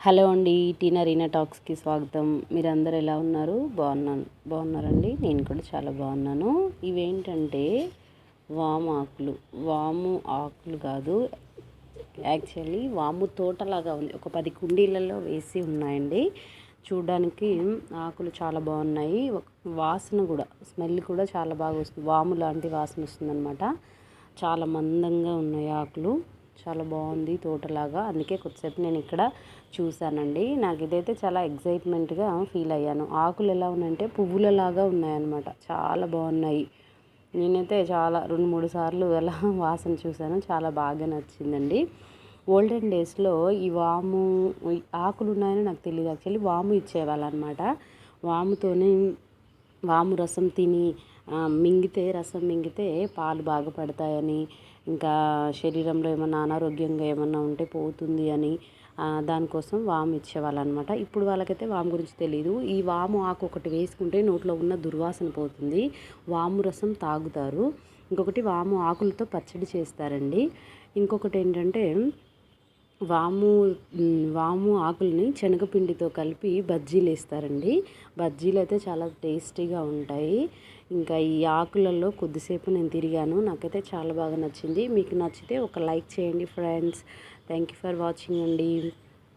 Hello అండి, టీనా రీనా టాక్స్కి స్వాగతం. మీరందరూ ఎలా ఉన్నారు? బాగున్నారండి. నేను కూడా చాలా బాగున్నాను. ఇవేంటంటే వాము ఆకులు. వాము ఆకులు కాదు, యాక్చువల్లీ వాము తోటలాగా ఉంది. ఒక 10 కుండీలలో వేసి ఉన్నాయండి. చూడడానికి ఆకులు చాలా బాగున్నాయి. వాసన కూడా, స్మెల్ కూడా చాలా బాగా వస్తుంది. వాము లాంటి వాసన వస్తుందన్నమాట. చాలా మందంగా ఉన్నాయి ఆకులు. చాలా బాగుంది తోటలాగా. అందుకే కొద్దిసేపు నేను ఇక్కడ చూశానండి. నాకు ఇదైతే చాలా ఎగ్జైట్మెంట్గా ఫీల్ అయ్యాను. ఆకులు ఎలా ఉన్నాయంటే పువ్వులలాగా ఉన్నాయన్నమాట. చాలా బాగున్నాయి. నేనైతే చాలా 2-3 సార్లు అలా వాసన చూశాను. చాలా బాగా నచ్చిందండి. ఓల్డెన్ డేస్లో ఈ వాము ఆకులు ఉన్నాయని నాకు తెలియదు. యాక్చువల్లీ వాము ఇచ్చేవాళ్ళు అనమాట. వాముతోని వాము రసం తిని రసం మింగితే పాలు బాగా పడతాయని, ఇంకా శరీరంలో ఏమన్నా అనారోగ్యంగా ఏమన్నా ఉంటే పోతుంది అని దానికోసం వాము ఇచ్చేవాళ్ళు అనమాట. ఇప్పుడు వాళ్ళకైతే వాము గురించి తెలియదు. ఈ వాము ఆకు ఒకటి వేసుకుంటే నోట్లో ఉన్న దుర్వాసన పోతుంది. వాము రసం తాగుతారు. ఇంకొకటి వాము ఆకులతో పచ్చడి చేస్తారండి. ఇంకొకటి ఏంటంటే వాము ఆకుల్ని శనగపిండితో కలిపి బజ్జీలు వేస్తారండి. బజ్జీలు అయితే చాలా టేస్టీగా ఉంటాయి. ఇంకా ఈ ఆకులలో కొద్దిసేపు నేను తిరిగాను. నాకైతే చాలా బాగా నచ్చింది. మీకు నచ్చితే ఒక లైక్ చేయండి friends. Thank you for watching అండి.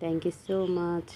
Thank you so much.